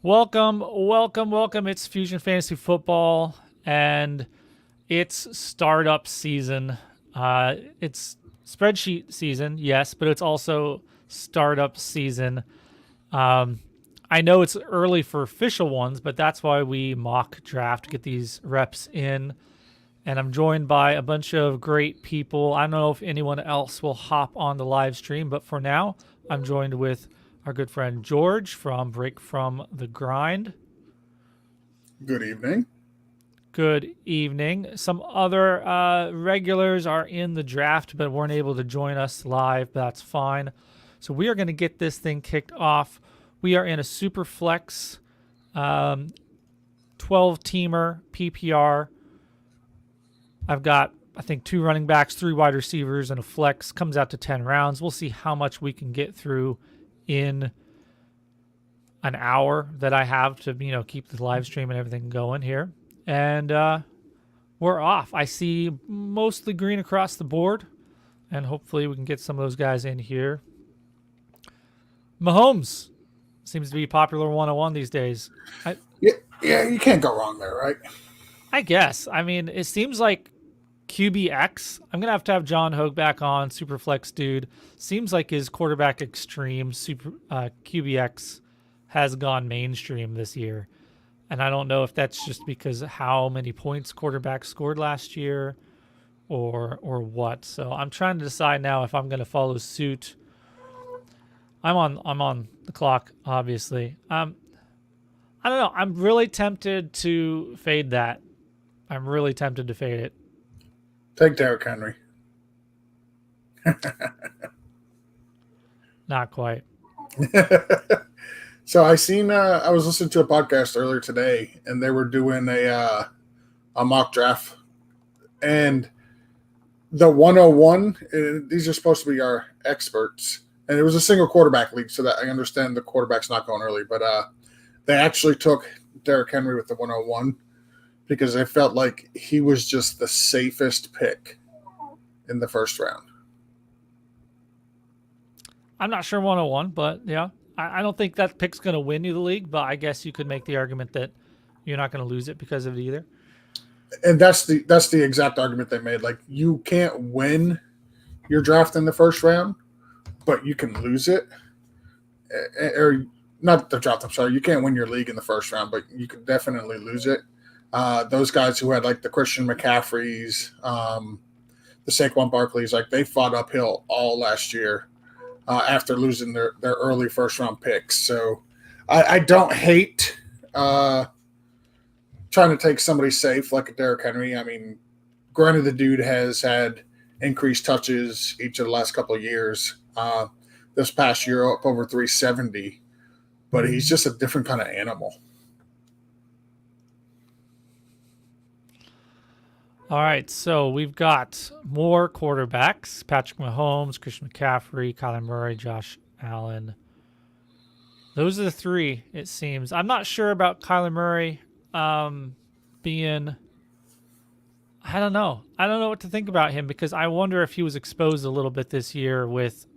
Welcome, welcome, welcome. It's Fusion Fantasy Football, and it's startup season. It's spreadsheet season, yes, but it's also startup season. Um, I know it's early for official ones, but that's why we mock draft to get these reps in. And I'm joined by a bunch of great people. I don't know if anyone else will hop on the live stream, but for now, I'm joined with our good friend George from Break from the Grind. Good evening. Good evening. Some other regulars are in the draft but weren't able to join us live. That's fine. So we are going to get this thing kicked off. We are in a Superflex 12-teamer PPR. I've got, I think, 2 running backs, 3 wide receivers, and a flex. Comes out to 10 rounds. We'll see how much we can get through in an hour that I have to, keep the live stream and everything going here. And we're off. I see mostly green across the board, and hopefully we can get some of those guys in here. Mahomes seems to be popular 101 these days. Yeah, you can't go wrong there, right? I guess. I mean, it seems like QBX. I'm going to have John Hogue back on, Superflex dude. Seems like his quarterback extreme, QBX, has gone mainstream this year. And I don't know if that's just because of how many points quarterbacks scored last year or what. So I'm trying to decide now if I'm going to follow suit. I'm on the clock, obviously. I don't know. I'm really tempted to fade that. I'm really tempted to fade it. Take Derrick Henry. Not quite. So I was listening to a podcast earlier today, and they were doing a mock draft, and the 101. These are supposed to be our experts, and it was a single quarterback league, so that I understand the quarterback's not going early, but they actually took Derrick Henry with the 101 because they felt like he was just the safest pick in the first round. I'm not sure 101, but yeah. I don't think that pick's going to win you the league, but I guess you could make the argument that you're not going to lose it because of it either. And that's the exact argument they made. Like, you can't win your draft in the first round, but you can lose it. Or not the draft, I'm sorry. You can't win your league in the first round, but you can definitely lose it. Those guys who had like the Christian McCaffreys, the Saquon Barkleys, like they fought uphill all last year after losing their early first round picks. So I don't hate trying to take somebody safe like a Derrick Henry. I mean, granted, the dude has had increased touches each of the last couple of years. This past year, up over 370, but he's just a different kind of animal. All right, so we've got more quarterbacks: Patrick Mahomes, Christian McCaffrey, Kyler Murray, Josh Allen. Those are the 3, it seems. I'm not sure about Kyler Murray being... I don't know. I don't know what to think about him because I wonder if he was exposed a little bit this year with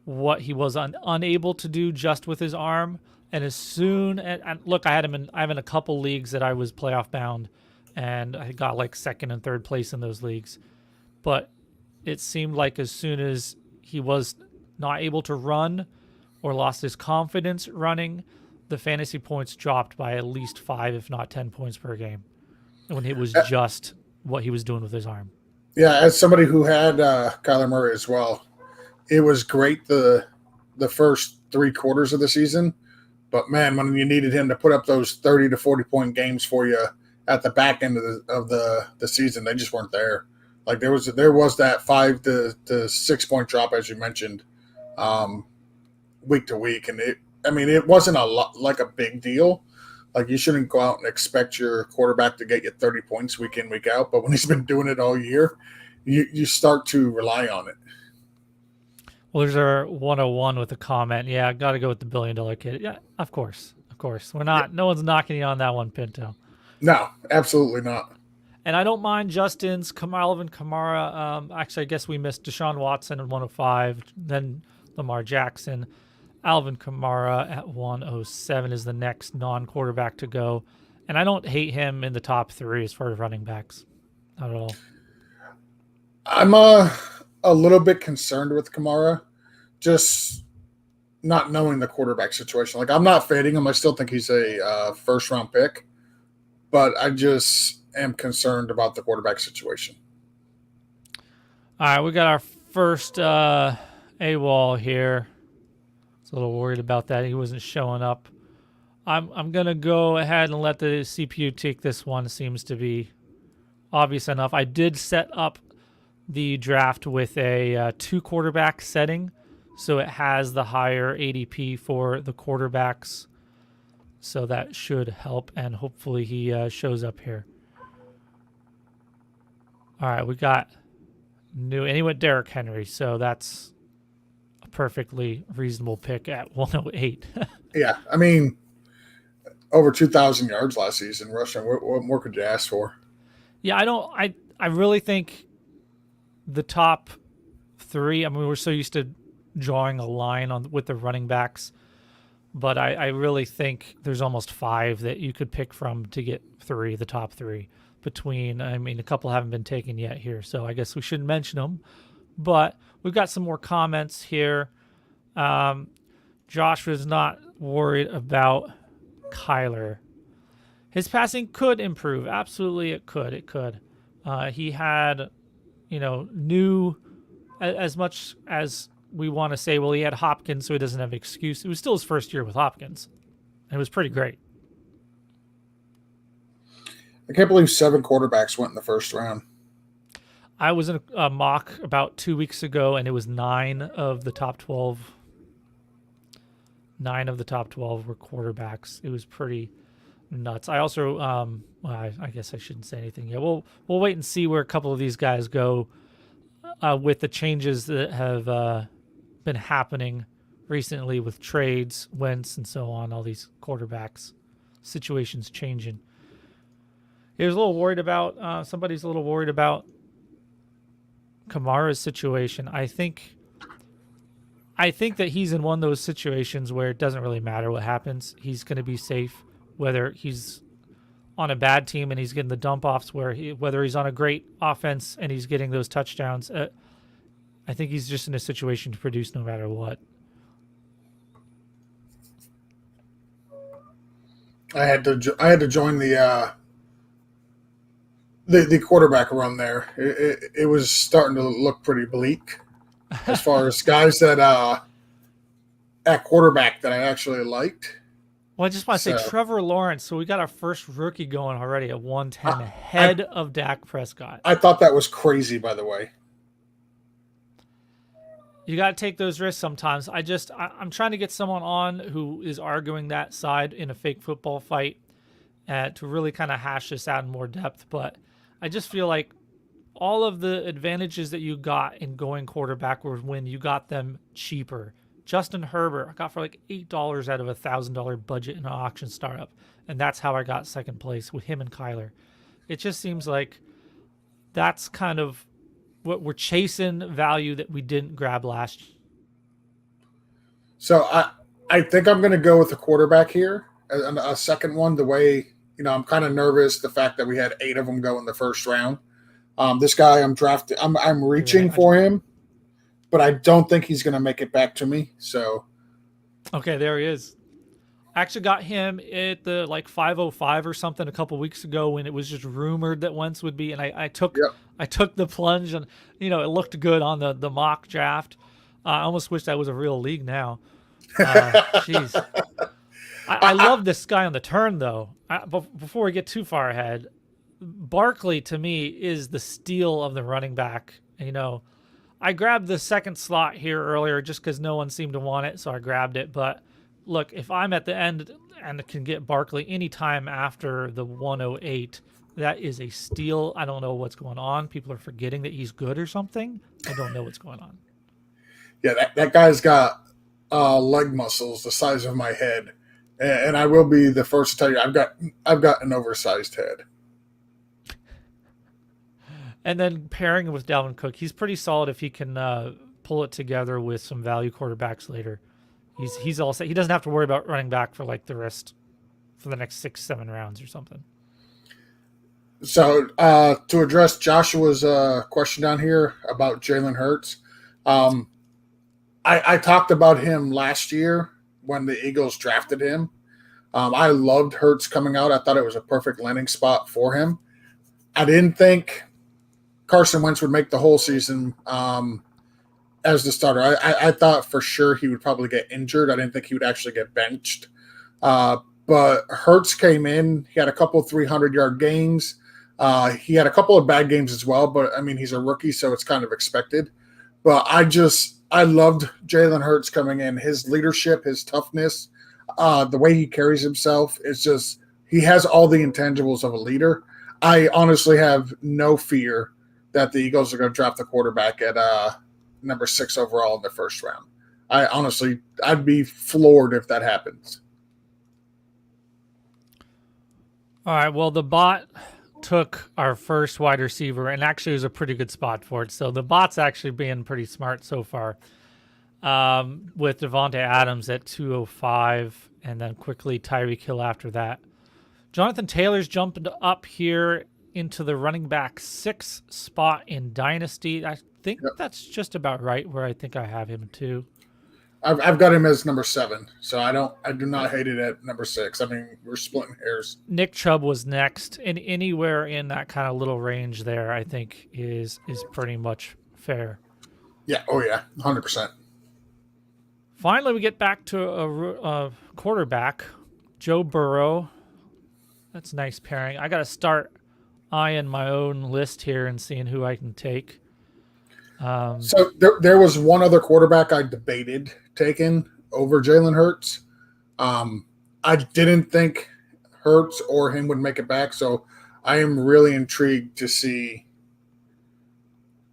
what he was unable to do just with his arm. And as soon... And look, I have him in a couple leagues that I was playoff bound, and I got like 2nd and 3rd place in those leagues. But it seemed like as soon as he was not able to run or lost his confidence running, the fantasy points dropped by at least 5, if not 10 points per game, when it was just what he was doing with his arm. Yeah, as somebody who had Kyler Murray as well, it was great the first 3 quarters of the season. But, man, when you needed him to put up those 30 to 40-point games for you at the back end of the season, they just weren't there. Like there was that 5 to 6 point drop, as you mentioned, week to week, and it wasn't like a big deal. Like, you shouldn't go out and expect your quarterback to get you 30 points week in, week out. But when he's been doing it all year, you start to rely on it. Well, there's our 101 with a comment. Yeah, got to go with the $1 billion kid. Yeah, of course. We're not. No one's knocking you on that one, Pinto. No, absolutely not. And I don't mind Justin's Alvin Kamara. Actually, I guess we missed Deshaun Watson at 105, then Lamar Jackson. Alvin Kamara at 107 is the next non-quarterback to go. And I don't hate him in the top 3 as far as running backs. Not at all. I'm a little bit concerned with Kamara, just not knowing the quarterback situation. Like, I'm not fading him. I still think he's a first-round pick, but I just am concerned about the quarterback situation. All right, we got our first AWOL here. I was a little worried about that. He wasn't showing up. I'm going to go ahead and let the CPU take this one. Seems to be obvious enough. I did set up the draft with a 2-quarterback setting, so it has the higher ADP for the quarterbacks. So that should help, and hopefully he shows up here. All right, we got new, and he went Derrick Henry, so that's a perfectly reasonable pick at 108. Yeah, I mean, over 2,000 yards last season rushing. What more could you ask for? Yeah, I really think the top 3. I mean, we're so used to drawing a line with the running backs, but I really think there's almost 5 that you could pick from to get 3, the top 3. Between, I mean, a couple haven't been taken yet here, so I guess we shouldn't mention them. But we've got some more comments here. Josh was not worried about Kyler. His passing could improve. Absolutely, it could. It could. He had, new, as much as we want to say, well, he had Hopkins, so he doesn't have an excuse. It was still his first year with Hopkins. And it was pretty great. I can't believe 7 quarterbacks went in the first round. I was in a mock about 2 weeks ago, and it was 9 of the top 12. 9 of the top 12 were quarterbacks. It was pretty nuts. I also, I guess I shouldn't say anything yet. We'll wait and see where a couple of these guys go with the changes that have been happening recently with trades, Wentz, and so on. All these quarterbacks, situations changing. He was a little worried about, somebody's a little worried about Kamara's situation. I think that he's in one of those situations where it doesn't really matter what happens. He's going to be safe, whether he's on a bad team and he's getting the dump offs, whether he's on a great offense and he's getting those touchdowns. I think he's just in a situation to produce no matter what. I had to join the quarterback run there. It was starting to look pretty bleak as far as guys that at quarterback that I actually liked. Well, I just want to say Trevor Lawrence. So we got our first rookie going already at 110 ahead of Dak Prescott. I thought that was crazy, by the way. You got to take those risks sometimes. I'm trying to get someone on who is arguing that side in a fake football fight to really kind of hash this out in more depth. But I just feel like all of the advantages that you got in going quarterback were when you got them cheaper. Justin Herbert, I got for like $8 out of a $1,000 budget in an auction startup. And that's how I got second place with him and Kyler. It just seems like that's kind of what we're chasing, value that we didn't grab last year. So I think I'm going to go with the quarterback here. A second one, the way, I'm kind of nervous, the fact that we had 8 of them go in the first round. This guy I'm drafting, I'm reaching for him, but I don't think he's going to make it back to me. So, okay, there he is. I actually got him at the 505 or something a couple weeks ago when it was just rumored that Wentz would be, and I took the plunge, and it looked good on the mock draft. I almost wish that was a real league now. Jeez. I love this guy on the turn, though. Before we get too far ahead, Barkley, to me, is the steal of the running back. I grabbed the second slot here earlier just because no one seemed to want it, so I grabbed it. But look, if I'm at the end and can get Barkley anytime after the 108, that is a steal. I don't know what's going on. People are forgetting that he's good or something. I don't know what's going on. Yeah, that guy's got leg muscles the size of my head. And I will be the first to tell you, I've got an oversized head. And then pairing with Dalvin Cook, he's pretty solid if he can pull it together with some value quarterbacks later. He's all set. He doesn't have to worry about running back for like the rest for the next 6-7 rounds or something. So to address Joshua's question down here about Jalen Hurts, I talked about him last year when the Eagles drafted him. I loved Hurts coming out. I thought it was a perfect landing spot for him. I didn't think Carson Wentz would make the whole season as the starter. I thought for sure he would probably get injured. I didn't think he would actually get benched. But Hurts came in. He had a couple 300-yard games. He had a couple of bad games as well, but I mean, he's a rookie, so it's kind of expected. But I loved Jalen Hurts coming in. His leadership, his toughness, the way he carries himself, it's just he has all the intangibles of a leader. I honestly have no fear that the Eagles are going to draft the quarterback at number 6 overall in the first round. I'd be floored if that happens. All right. Well, the bot took our first wide receiver, and actually it was a pretty good spot for it. So the bot's actually being pretty smart so far. With Devontae Adams at 205, and then quickly Tyreek Hill after that. Jonathan Taylor's jumped up here into the running back 6 spot in Dynasty. I think that's just about right where I think I have him too. I've got him as number 7, so I do not hate it at number 6. I mean, we're splitting hairs. Nick Chubb was next, and anywhere in that kind of little range there, I think is pretty much fair. Yeah. Oh yeah. 100%. Finally, we get back to a quarterback, Joe Burrow. That's a nice pairing. I got to start eyeing my own list here and seeing who I can take. So there was one other quarterback I debated taking over Jalen Hurts. I didn't think Hurts or him would make it back, so I am really intrigued to see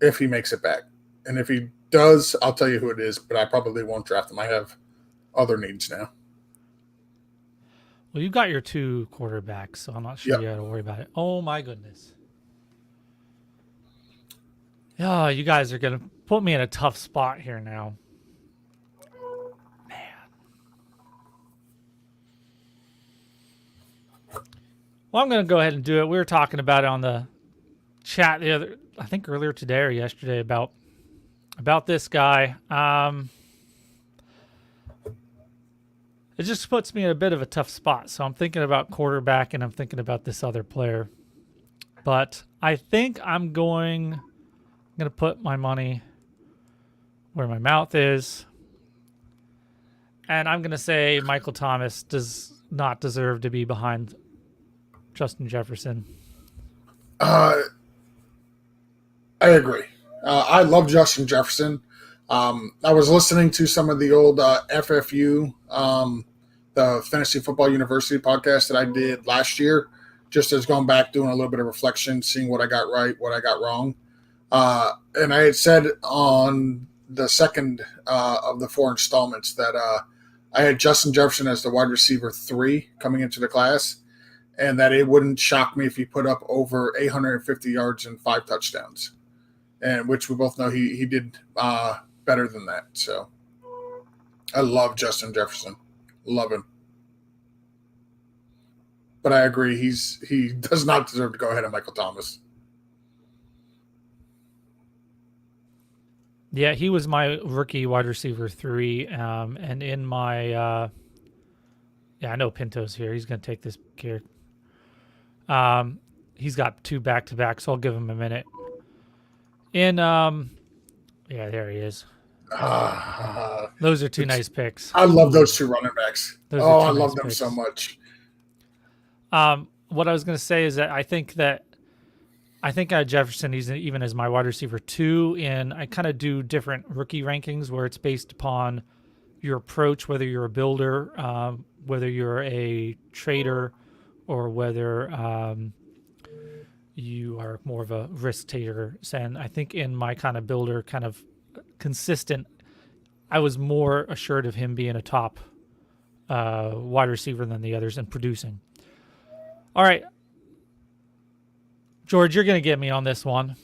if he makes it back. And if he does, I'll tell you who it is, but I probably won't draft him. I have other needs now. Well, you've got your 2 quarterbacks, so I'm not sure you got to worry about it. Oh, my goodness. Oh, you guys are going to put me in a tough spot here now. Man. Well, I'm going to go ahead and do it. We were talking about it on the chat I think earlier today or yesterday about this guy. It just puts me in a bit of a tough spot. So I'm thinking about quarterback and I'm thinking about this other player. But I think I'm going to put my money where my mouth is. And I'm going to say Michael Thomas does not deserve to be behind Justin Jefferson. I agree. I love Justin Jefferson. I was listening to some of the old FFU, the Fantasy Football University podcast that I did last year, just as going back, doing a little bit of reflection, seeing what I got right, what I got wrong. And I had said on the second of the 4 installments that I had Justin Jefferson as the wide receiver 3 coming into the class, and that it wouldn't shock me if he put up over 850 yards and 5 touchdowns, and which we both know he did better than that. So I love Justin Jefferson. Love him. But I agree, he does not deserve to go ahead of Michael Thomas. Yeah, he was my rookie wide receiver 3. And in my I know Pinto's here. He's going to take this here. He's got 2 back-to-back, so I'll give him a minute. Yeah, there he is. Those are 2 nice picks. I love those 2 running backs. I love them so much. What I was going to say is that I think Jefferson, he's even as my wide receiver 2, and I kind of do different rookie rankings where it's based upon your approach, whether you're a builder, whether you're a trader, or whether you are more of a risk taker. And I think in my kind of builder, kind of consistent, I was more assured of him being a top wide receiver than the others and producing. All right. George, you're going to get me on this one.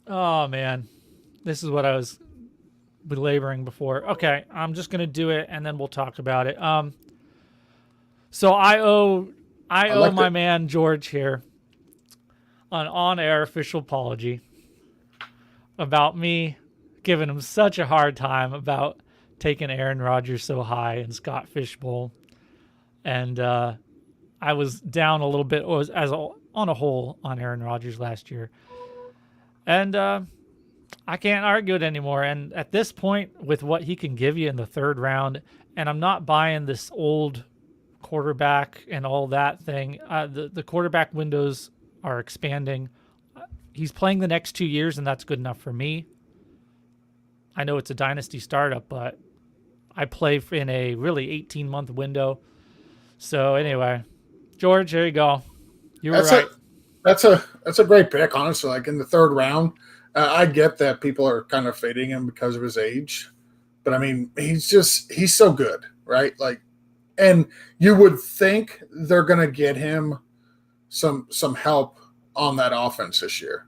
Oh, man. This is what I was belaboring before. Okay, I'm just gonna do it, and then we'll talk about it. So I owe liked my it. man George here an on-air official apology about me giving him such a hard time about taking Aaron Rodgers so high in Scott Fishbowl, and I was down a little bit on a whole on Aaron Rodgers last year, and I can't argue it anymore. And at this point, with what he can give you in the third round, and I'm not buying this old quarterback and all that thing. The quarterback windows are expanding. He's playing the next 2 years, and that's good enough for me. I know it's a dynasty startup, but I play in a really 18-month window. So anyway, George, there you go. You were right. That's a great pick, honestly. Like in the third round, I get that people are kind of fading him because of his age, but I mean, he's so good, right? Like, and you would think they're going to get him some help on that offense this year.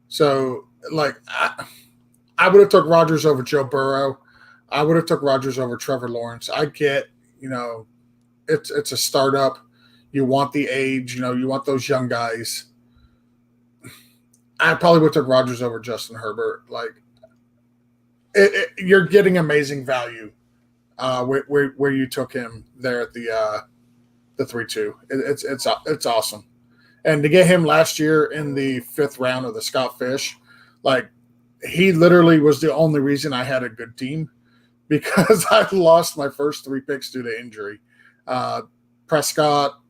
So, like, I would have took Rodgers over Joe Burrow. I would have took Rodgers over Trevor Lawrence. I get, it's a startup. You want the age, you want those young guys. I probably would have took Rodgers over Justin Herbert. Like, you're getting amazing value where you took him there at the 3-2. It's awesome. And to get him last year in the 5th round of the Scott Fish, like, he literally was the only reason I had a good team, because I lost my first 3 picks due to injury. Prescott,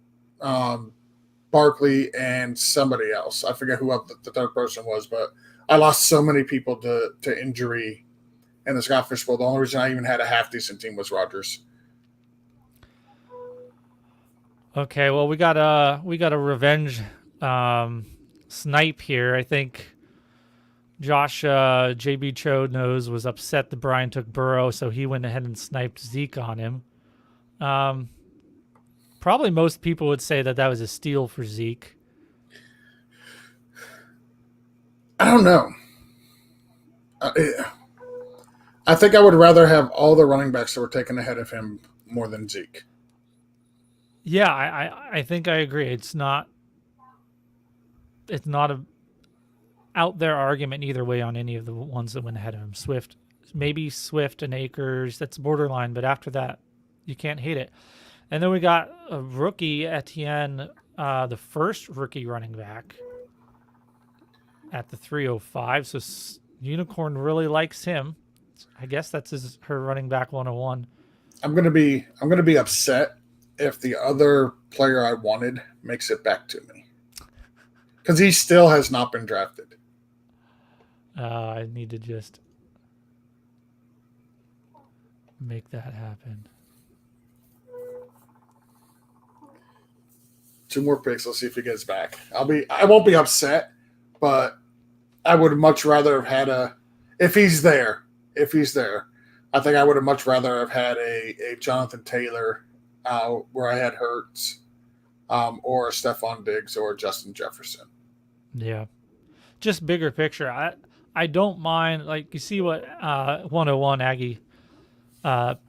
Barkley, and somebody else. I forget who the third person was, but I lost so many people to injury in the Scott Fish Bowl. The only reason I even had a half-decent team was Rodgers. Okay, well, we got a revenge snipe here. I think Josh JB Cho knows was upset that Brian took Burrow, so he went ahead and sniped Zeke on him. Probably most people would say that was a steal for Zeke. I don't know. I think I would rather have all the running backs that were taken ahead of him more than Zeke. Yeah, I think I agree. It's not a out there argument either way on any of the ones that went ahead of him. Maybe Swift and Akers, that's borderline, but after that, you can't hate it. And then we got a rookie, Etienne, the first rookie running back at the 305. So Unicorn really likes him. I guess that's her running back 101. I'm gonna be upset if the other player I wanted makes it back to me, because he still has not been drafted. I need to just make that happen. 2 more picks. Let's see if he gets back. I won't be upset, but I would much rather have had if he's there, I think I would have much rather have had a Jonathan Taylor where I had Hurts, or Stephon Diggs or Justin Jefferson. Yeah. Just bigger picture. I don't mind, like, you see what 101 Aggie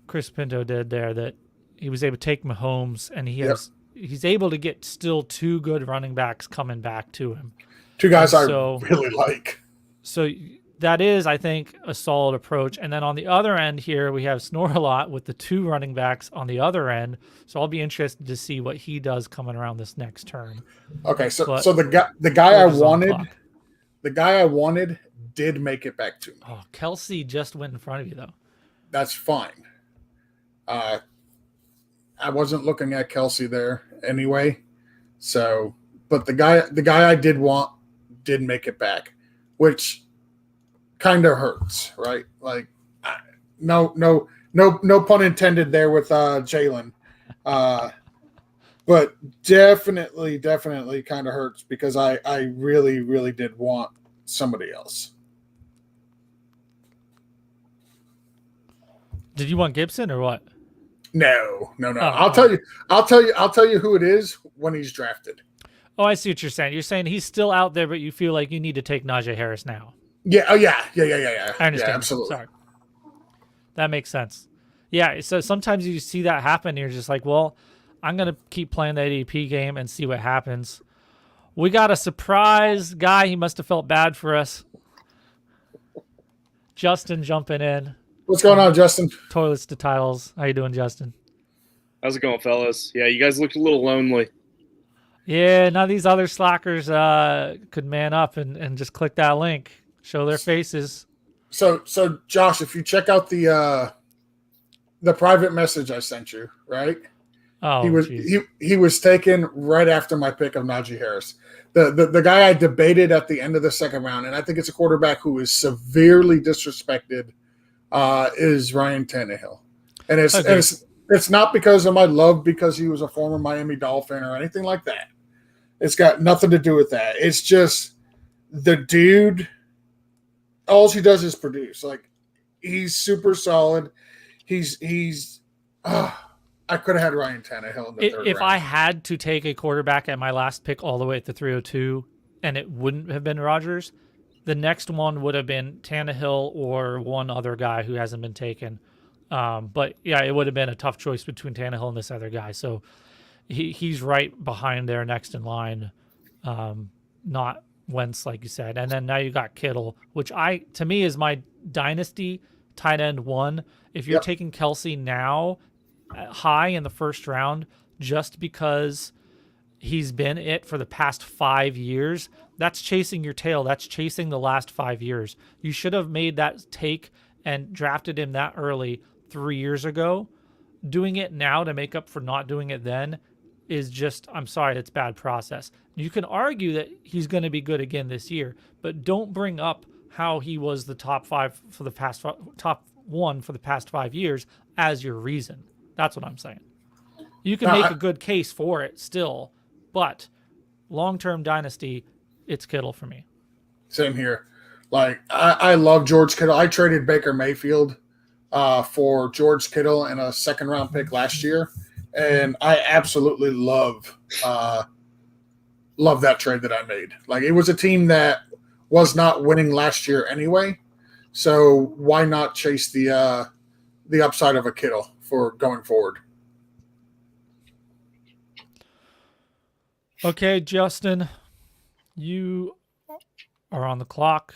Chris Pinto did there, that he was able to take Mahomes, and he's able to get still 2 good running backs coming back to him. 2 guys I really like. So that is, I think, a solid approach. And then on the other end here, we have Snore-a-Lot with the 2 running backs on the other end. So I'll be interested to see what he does coming around this next turn. Okay, so the guy I wanted did make it back to me. Oh, Kelsey just went in front of you, though. That's fine. I wasn't looking at Kelsey there anyway. So, but the guy I did want did make it back, which kind of hurts, right? Like, no pun intended there with Jalen, but definitely kind of hurts, because I really did want somebody else. Did you want Gibson or what? No. Oh, I'll tell you who it is when he's drafted. Oh, I see what you're saying. You're saying he's still out there, but you feel like you need to take Najee Harris now. Yeah. Oh, yeah. I understand. Yeah, absolutely. Sorry. That makes sense. Yeah, so sometimes you see that happen, and you're just like, well, I'm going to keep playing the ADP game and see what happens. We got a surprise guy. He must have felt bad for us. Justin jumping in. What's going on, Justin? Toilets to titles. How you doing, Justin? How's it going, fellas? Yeah, you guys looked a little lonely. Yeah, now these other slackers could man up and just click that link, show their faces. So Josh, if you check out the private message I sent you, right? Oh, he was taken right after my pick of Najee Harris. The guy I debated at the end of the second round, and I think it's a quarterback who is severely disrespected, is Ryan Tannehill. And it's not because of my love because he was a former Miami Dolphin or anything like that. It's got nothing to do with that. It's just the dude, all he does is produce. Like, he's super solid. I could have had Ryan Tannehill in the third round. If I had to take a quarterback at my last pick all the way at the 302 and it wouldn't have been Rodgers, the next one would have been Tannehill or one other guy who hasn't been taken. But yeah, it would have been a tough choice between Tannehill and this other guy. So he's right behind there next in line, not Wentz, like you said. And then now you got Kittle, which to me is my dynasty tight end one. If you're taking Kelsey now high in the first round, just because he's been it for the past 5 years, that's chasing your tail. That's chasing the last 5 years. You should have made that take and drafted him that early 3 years ago. Doing it now to make up for not doing it then is just, I'm sorry, it's bad process. You can argue that he's going to be good again this year, but don't bring up how he was the top one for the past 5 years as your reason. That's what I'm saying. You can make a good case for it still, but long-term dynasty, it's Kittle for me. Same here. Like, I love George Kittle. I traded Baker Mayfield for George Kittle and a second-round pick last year, and I absolutely love that trade that I made. Like, it was a team that was not winning last year anyway, so why not chase the upside of a Kittle for going forward? Okay, Justin, you are on the clock.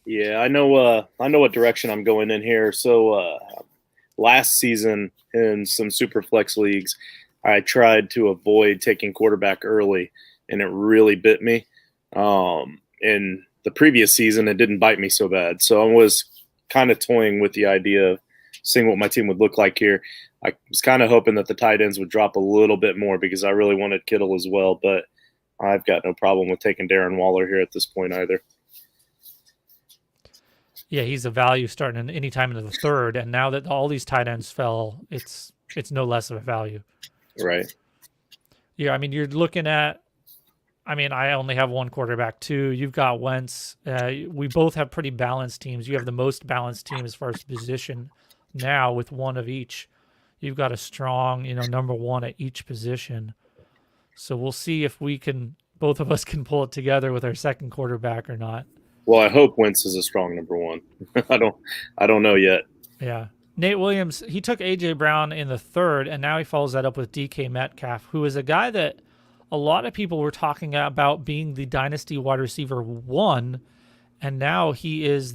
Yeah, I know what direction I'm going in here. So last season in some Superflex leagues, I tried to avoid taking quarterback early, and it really bit me. In the previous season, it didn't bite me so bad. So I was kind of toying with the idea of seeing what my team would look like here. I was kind of hoping that the tight ends would drop a little bit more because I really wanted Kittle as well, but I've got no problem with taking Darren Waller here at this point either. Yeah, he's a value starting any time into the third, and now that all these tight ends fell, it's no less of a value. Right. Yeah, I mean, you're looking at, I only have one quarterback too. You've got Wentz. We both have pretty balanced teams. You have the most balanced team as far as position now with one of each. You've got a strong, number one at each position. So we'll see if both of us can pull it together with our second quarterback or not. Well, I hope Wentz is a strong number one. I don't know yet. Yeah. Nate Williams, he took A.J. Brown in the third, and now he follows that up with DK Metcalf, who is a guy that a lot of people were talking about being the dynasty wide receiver one, and now he is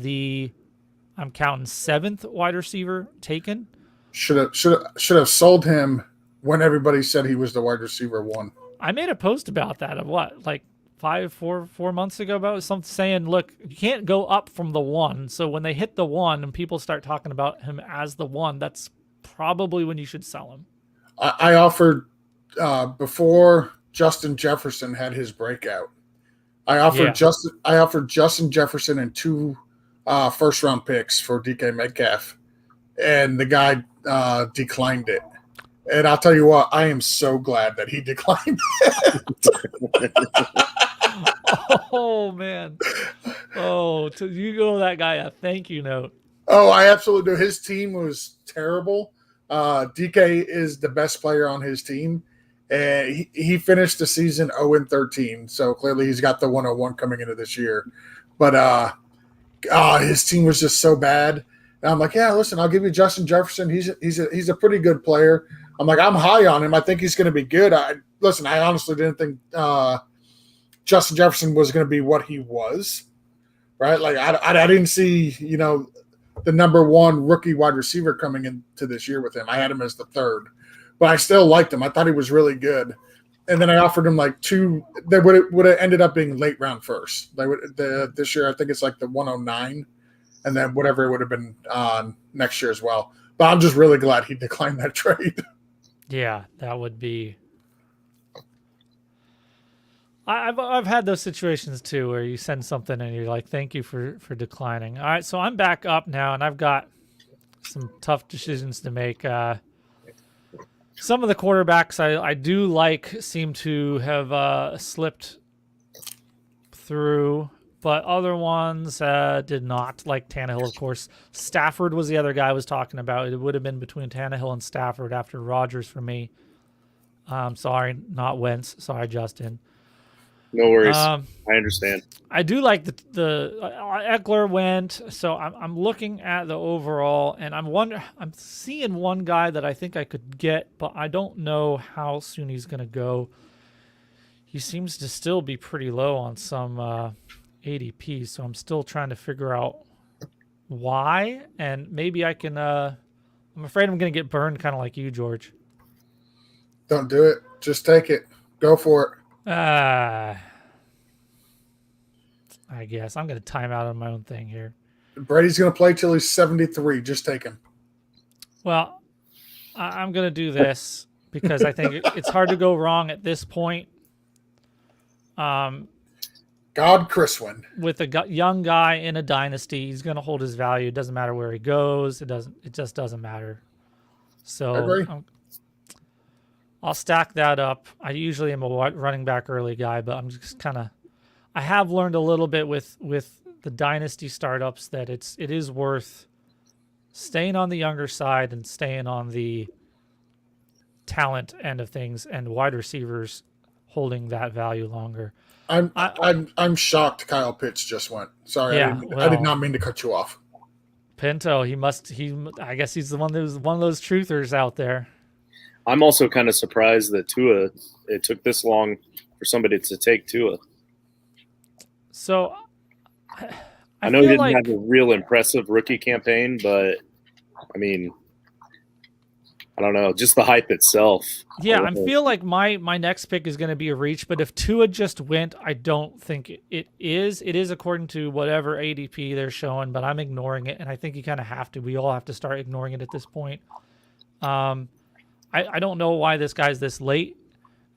I'm counting 7th wide receiver taken. Should have sold him when everybody said he was the wide receiver one. I made a post about that of like 4 months ago about something saying, look, you can't go up from the one. So when they hit the one and people start talking about him as the one, that's probably when you should sell him. I offered before Justin Jefferson had his breakout. I offered Justin Jefferson and 2 first-round picks for DK Metcalf, and the guy declined it. And I'll tell you what, I am so glad that he declined it. Oh, man. Oh, you owe that guy a thank you note. Oh, I absolutely do. His team was terrible. DK is the best player on his team. And he finished the season 0-13, so clearly he's got the 101 coming into this year. But his team was just so bad. And I'm like, yeah, listen, I'll give you Justin Jefferson. He's a pretty good player. I'm like, I'm high on him. I think he's going to be good. I honestly didn't think Justin Jefferson was going to be what he was, right? Like I didn't see, the number one rookie wide receiver coming into this year with him. I had him as the third, but I still liked him. I thought he was really good. And then I offered him like two. They would have ended up being late round first. This year I think it's like the 109, and then whatever it would have been next year as well. But I'm just really glad he declined that trade. Yeah, that would be. I've had those situations too where you send something and you're like, thank you for declining. All right, so I'm back up now and I've got some tough decisions to make. Some of the quarterbacks I do like seem to have slipped through, but other ones did not, like Tannehill, of course. Stafford was the other guy I was talking about. It would have been between Tannehill and Stafford after Rodgers for me. Sorry, not Wentz. Sorry, Justin. No worries. I understand. I do like the Eckler went, so I'm looking at the overall, and I'm seeing one guy that I think I could get, but I don't know how soon he's going to go. He seems to still be pretty low on some ADP, so I'm still trying to figure out why, and maybe I can. I'm afraid I'm going to get burned, kind of like you, George. Don't do it. Just take it. Go for it. I guess I'm going to time out on my own thing here. Brady's going to play till he's 73. Just take him. Well, I'm going to do this because I think it's hard to go wrong at this point. God Chriswin. With a young guy in a dynasty, he's going to hold his value. It doesn't matter where he goes. It just doesn't matter. So I'll stack that up. I usually am a running back early guy, but I'm just kind of. I have learned a little bit with the dynasty startups that it is worth staying on the younger side and staying on the talent end of things, and wide receivers holding that value longer. I'm shocked Kyle Pitts just went. Sorry, yeah, I did not mean to cut you off. Pinto, I guess he's the one that was one of those truthers out there. I'm also kind of surprised that it took this long for somebody to take Tua. So I know he didn't have a real impressive rookie campaign, but I mean, I don't know, just the hype itself. Yeah, I feel like my next pick is going to be a reach, but if Tua just went, I don't think it is. It is according to whatever ADP they're showing, but I'm ignoring it, and I think you kind of have to. We all have to start ignoring it at this point. I don't know why this guy's this late,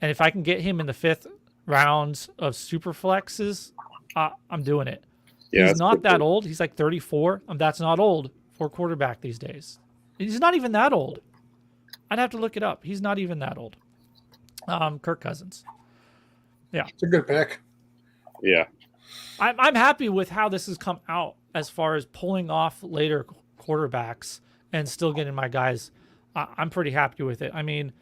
and if I can get him in the 5th rounds of Superflexes, I'm doing it. Yeah, he's not that old. He's like 34. That's not old for a quarterback these days. He's not even that old. I'd have to look it up. He's not even that old. Kirk Cousins. Yeah. It's a good pick. Yeah. I'm happy with how this has come out as far as pulling off later quarterbacks and still getting my guys. I'm pretty happy with it. I mean,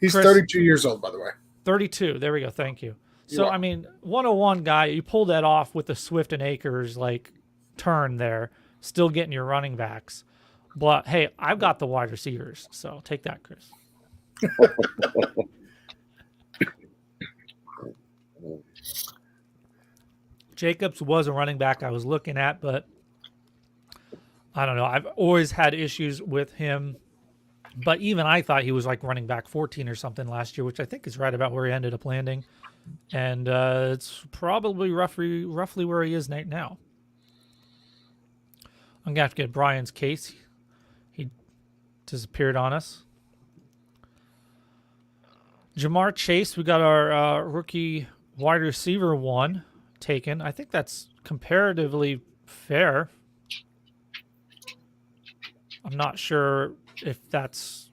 he's 32 years old, by the way. 32. There we go. Thank you. So, I mean, 101 guy, you pulled that off with the Swift and Akers turn there, still getting your running backs. But, hey, I've got the wide receivers, so take that, Chris. Jacobs was a running back I was looking at, but I don't know. I've always had issues with him. But even I thought he was like running back 14 or something last year, which I think is right about where he ended up landing. And it's probably roughly where he is now. I'm going to have to get Brian's case. He disappeared on us. Jamar Chase, we got our rookie wide receiver 1 taken. I think that's comparatively fair. I'm not sure if that's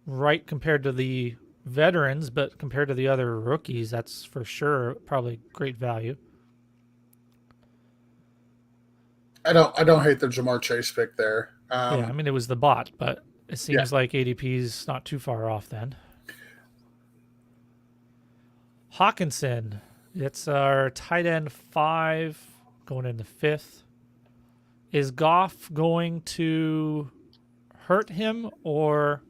right compared to the veterans, but compared to the other rookies, that's for sure probably great value. I don't hate the Jamar Chase pick there. Yeah, I mean it was the bot, but it seems like ADP's not too far off then. Hawkinson, it's our tight end 5 going in the 5th. Is Goff going to hurt him, or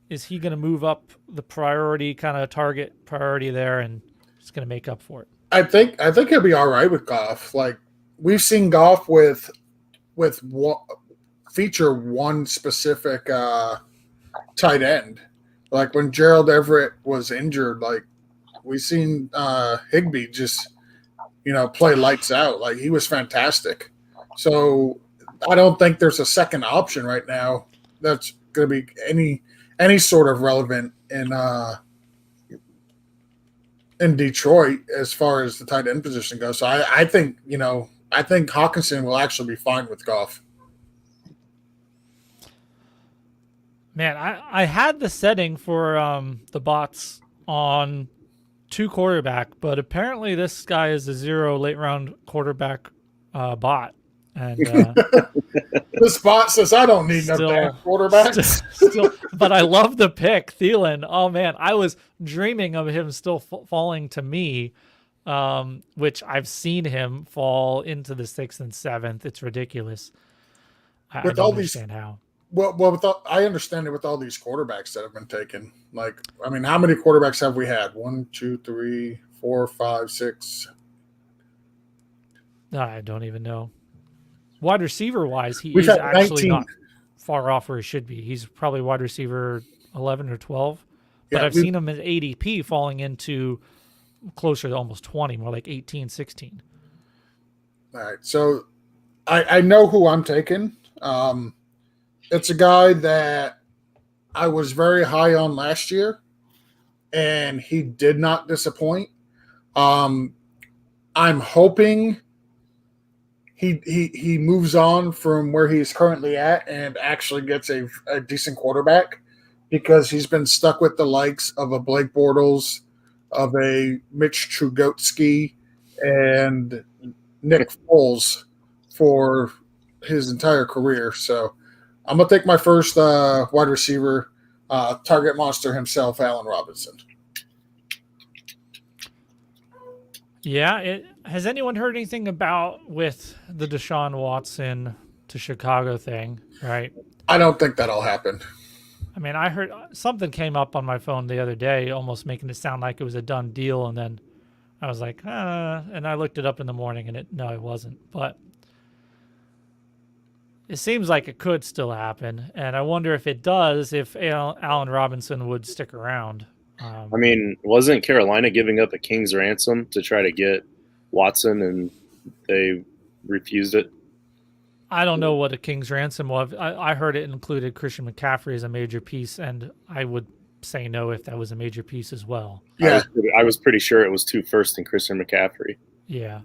is he going to move up the target priority there and it's going to make up for it? I think he'll be all right with Goff. Like we've seen Goff with feature one specific tight end. Like when Gerald Everett was injured, like we seen Higbee just play lights out. Like he was fantastic. So I don't think there's a second option right now that's going to be any sort of relevant in Detroit as far as the tight end position goes. So I think Hawkinson will actually be fine with Goff. Man, I had the setting for the bots on 2 quarterback, but apparently this guy is a 0 late round quarterback bot. And this bot says I don't need no damn quarterbacks. But I love the pick, Thielen. Oh man, I was dreaming of him still falling to me, which I've seen him fall into the 6th and 7th. It's ridiculous. I don't understand how. Well, I understand it with all these quarterbacks that have been taken. Like, I mean, how many quarterbacks have we had? 1, 2, 3, 4, 5, 6. I don't even know. Wide receiver wise, he We've is had actually 19. not far off where he should be. He's probably wide receiver 11 or 12. But Yeah, I've seen him at ADP falling into closer to almost 20, more like 18, 16. All right. So I know who I'm taking. It's a guy that I was very high on last year, and he did not disappoint. I'm hoping he moves on from where he's currently at and actually gets a decent quarterback, because he's been stuck with the likes of a Blake Bortles, of a Mitch Trubisky, and Nick Foles for his entire career. So I'm going to take my first wide receiver, target monster himself, Allen Robinson. Yeah. Has anyone heard anything about with the Deshaun Watson to Chicago thing, right? I don't think that'll happen. I mean, I heard something came up on my phone the other day, almost making it sound like it was a done deal. And then I was like, and I looked it up in the morning and it wasn't. But it seems like it could still happen. And I wonder if it does, if Allen Robinson would stick around. I mean, wasn't Carolina giving up a king's ransom to try to get Watson, and they refused it? I don't know what a king's ransom was. I heard it included Christian McCaffrey as a major piece, and I would say no if that was a major piece as well. Yeah, I was pretty sure it was 2 firsts and Christian McCaffrey. Yeah.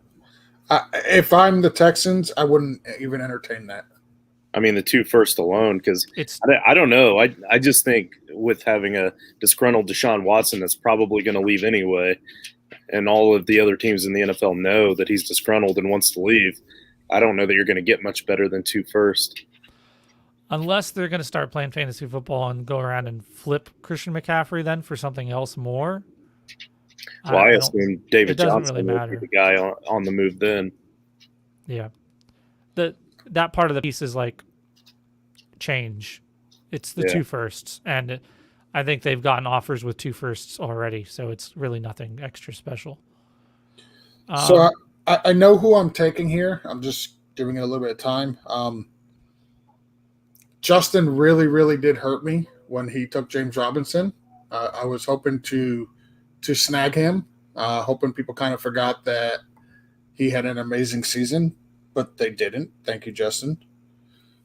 If I'm the Texans, I wouldn't even entertain that. I mean, the 2 firsts alone, because I don't know. I just think with having a disgruntled Deshaun Watson that's probably going to leave anyway, and all of the other teams in the NFL know that he's disgruntled and wants to leave, I don't know that you're going to get much better than 2 firsts. Unless they're going to start playing fantasy football and go around and flip Christian McCaffrey then for something else more. Well, I assume David Johnson really would be the guy on the move then. Yeah. That part of the piece is like change. It's the 2 firsts, and I think they've gotten offers with 2 firsts already, so it's really nothing extra special. So I know who I'm taking here. I'm just giving it a little bit of time. Justin really, really did hurt me when he took James Robinson. I was hoping to snag him, hoping people kind of forgot that he had an amazing season, but they didn't. Thank you, Justin.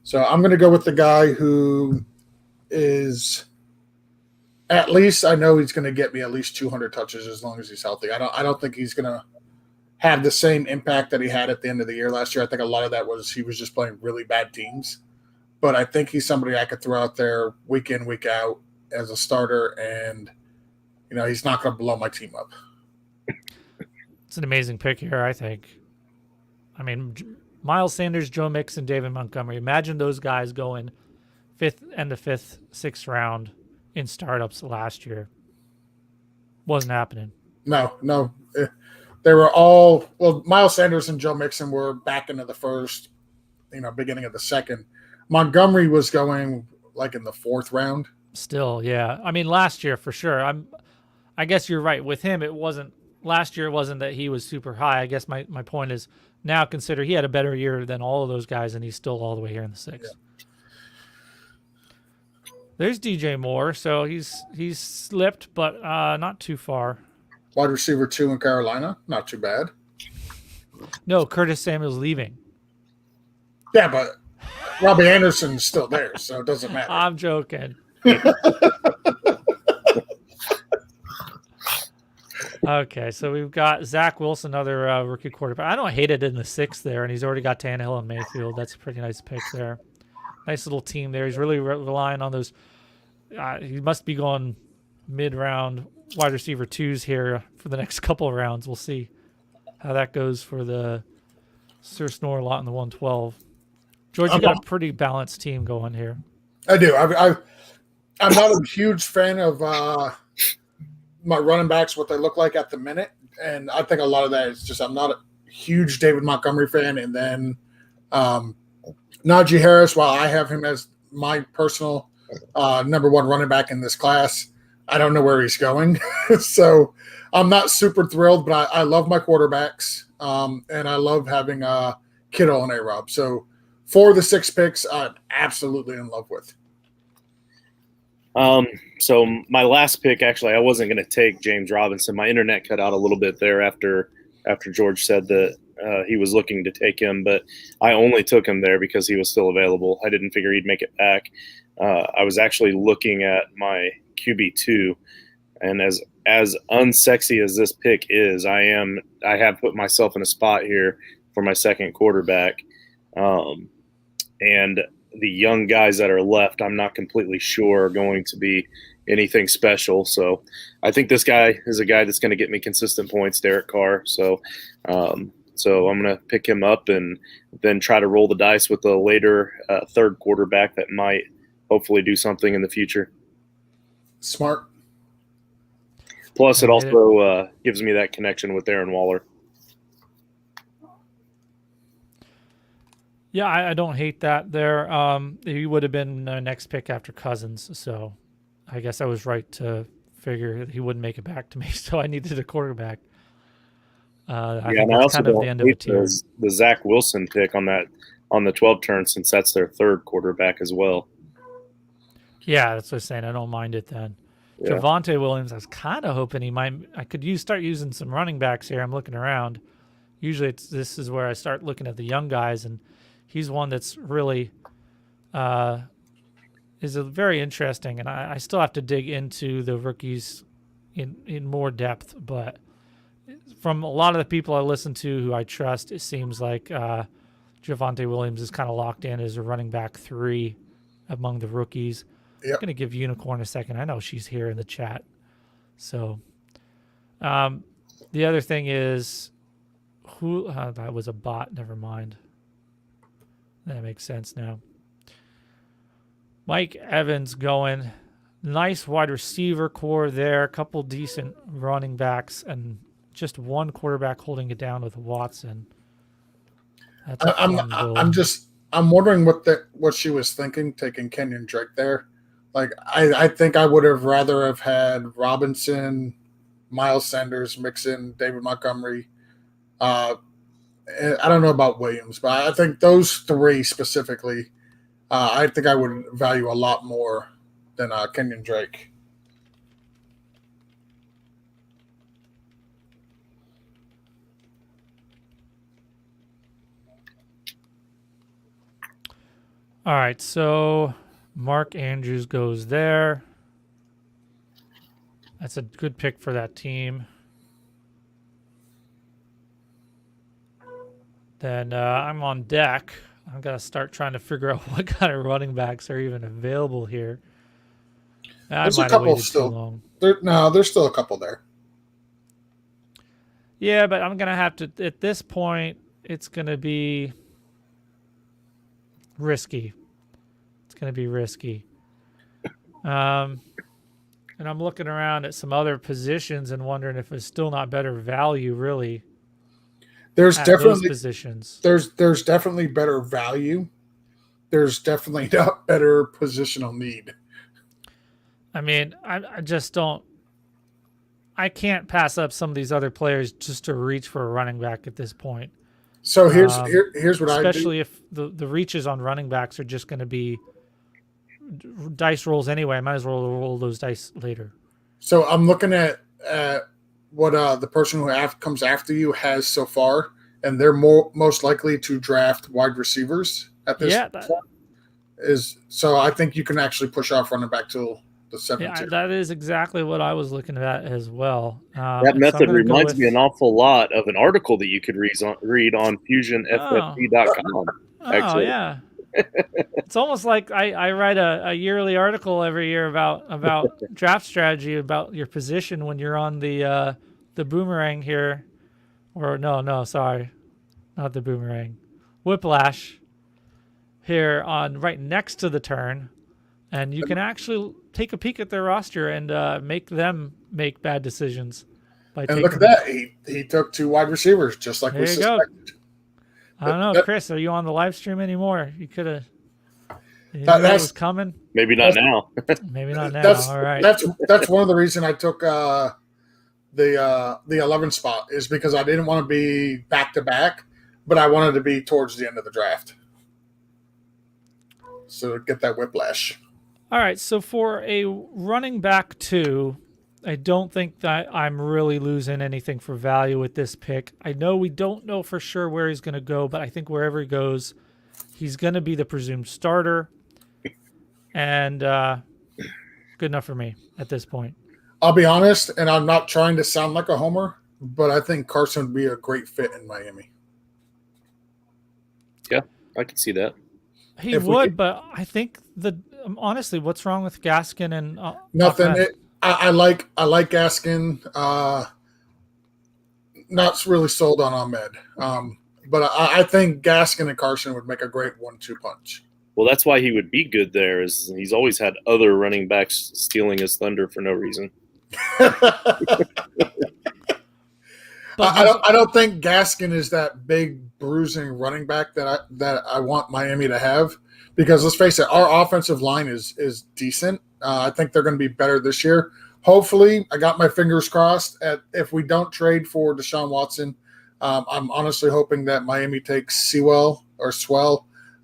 So I'm going to go with the guy who is at least, I know he's going to get me at least 200 touches as long as he's healthy. I don't think he's going to have the same impact that he had at the end of the year last year. I think a lot of that was he was just playing really bad teams. But I think he's somebody I could throw out there week in, week out as a starter, and he's not going to blow my team up. It's an amazing pick here, I think. I mean, Miles Sanders, Joe Mixon, David Montgomery. Imagine those guys going end of 5th, 6th round in startups last year. Wasn't happening. No. They were all – well, Miles Sanders and Joe Mixon were back into the first, beginning of the second. Montgomery was going like in the fourth round. Still, yeah. I mean, last year for sure. I guess you're right. With him, it wasn't last year. It wasn't that he was super high. I guess my point is now consider he had a better year than all of those guys, and he's still all the way here in the sixth. Yeah. There's DJ Moore, so he's slipped, but not too far. Wide receiver 2 in Carolina, not too bad. No, Curtis Samuel's leaving. Yeah, but Robbie Anderson's still there, so it doesn't matter. I'm joking. Okay, so we've got Zach Wilson, another rookie quarterback. I don't hate it in the sixth there, and he's already got Tannehill and Mayfield. That's a pretty nice pick there. Nice little team there. He's really relying on those. He must be going mid-round wide receiver 2s here for the next couple of rounds. We'll see how that goes for the Sir Snore lot in the 112. George, you got a pretty balanced team going here. I do. I'm not a huge fan of my running backs, what they look like at the minute. And I think a lot of that is just I'm not a huge David Montgomery fan. And then Najee Harris, while I have him as my personal number 1 running back in this class, I don't know where he's going. So I'm not super thrilled, but I love my quarterbacks. And I love having Kittle and A-Rob. So 4 of the 6 picks, I'm absolutely in love with. So my last pick, actually, I wasn't going to take James Robinson. My internet cut out a little bit there after George said that he was looking to take him, but I only took him there because he was still available. I didn't figure he'd make it back. I was actually looking at my QB2, and as unsexy as this pick is, I have put myself in a spot here for my second quarterback. And the young guys that are left, I'm not completely sure are going to be anything special. So I think this guy is a guy that's going to get me consistent points, Derek Carr. So I'm going to pick him up and then try to roll the dice with a later third quarterback that might hopefully do something in the future. Smart. Plus, it also gives me that connection with Darren Waller. Yeah, I don't hate that there. He would have been the next pick after Cousins, so I guess I was right to figure he wouldn't make it back to me, so I needed a quarterback. I think that's kind of the end of it too. The Zach Wilson pick on the 12 turn, since that's their third quarterback as well. Yeah, that's what I'm saying. I don't mind it then. Yeah. Javonte Williams, I was kind of hoping I could start using some running backs here. I'm looking around. Usually this is where I start looking at the young guys, and he's one that's really is very interesting, and I still have to dig into the rookies in more depth. But from a lot of the people I listen to who I trust, it seems like Javonte Williams is kind of locked in as a running back 3 among the rookies. Yep. I'm going to give Unicorn a second. I know she's here in the chat. So the other thing is that was a bot. Never mind. That makes sense now. Mike Evans going. Nice wide receiver core there. A couple decent running backs and just one quarterback holding it down with Watson. That's I'm wondering what she was thinking taking Kenyon Drake there. Like I think I would have rather have had Robinson, Miles Sanders, Mixon, David Montgomery. I don't know about Williams, but I think those 3 specifically, I think I would value a lot more than Kenyon Drake. All right, so Mark Andrews goes there. That's a good pick for that team. Then I'm on deck. I'm going to start trying to figure out what kind of running backs are even available here. There's a couple still. There's still a couple there. Yeah, but I'm going to have to, at this point, it's going to be risky. It's going to be risky. And I'm looking around at some other positions and wondering if it's still not better value, really. There's at those definitely positions. there's definitely better value. There's definitely not better positional need. I mean, I just don't. I can't pass up some of these other players just to reach for a running back at this point. So here's what I do. Especially if the reaches on running backs are just going to be dice rolls anyway. I might as well roll those dice later. So I'm looking at what the person who comes after you has so far, and they're most likely to draft wide receivers at this point. So I think you can actually push off running back till the 7th. Yeah, that is exactly what I was looking at as well. That method reminds me an awful lot of an article that you could read on FusionFFB.com. Oh yeah. It's almost like I write a yearly article every year about draft strategy, about your position when you're on the boomerang here, or no, sorry, not the boomerang, whiplash here on right next to the turn, and you can actually take a peek at their roster and make them make bad decisions. And look at that, he took 2 wide receivers just like we suspected. I don't know, Chris. Are you on the live stream anymore? You could have. That was coming. Maybe not now. Maybe not now. All right. That's one of the reasons I took the 11 spot, is because I didn't want to be back to back, but I wanted to be towards the end of the draft, so get that whiplash. All right. So for a running back 2, I don't think that I'm really losing anything for value with this pick. I know we don't know for sure where he's going to go, but I think wherever he goes, he's going to be the presumed starter. And good enough for me at this point. I'll be honest, and I'm not trying to sound like a homer, but I think Carson would be a great fit in Miami. Yeah, I can see that. He would, but I think honestly, what's wrong with Gaskin and nothing? I like Gaskin. Not really sold on Ahmed, but I think Gaskin and Carson would make a great 1-2 punch. Well, that's why he would be good there. Is he's always had other running backs stealing his thunder for no reason. I don't think Gaskin is that big bruising running back that I want Miami to have, because let's face it, our offensive line is decent. I think they're going to be better this year. Hopefully, I got my fingers crossed. If we don't trade for Deshaun Watson, I'm honestly hoping that Miami takes Sewell,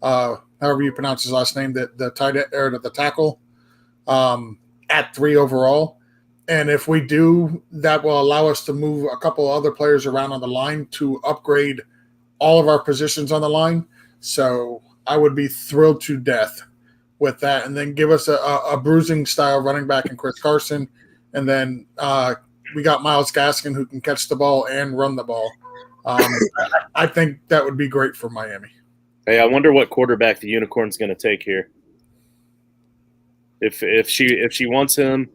however you pronounce his last name, the tight end or the tackle, at 3 overall. And if we do, that will allow us to move a couple other players around on the line to upgrade all of our positions on the line. So I would be thrilled to death with that, and then give us a bruising style running back in Chris Carson. And then we got Myles Gaskin, who can catch the ball and run the ball. I think that would be great for Miami. Hey, I wonder what quarterback the Unicorn's going to take here. If she wants him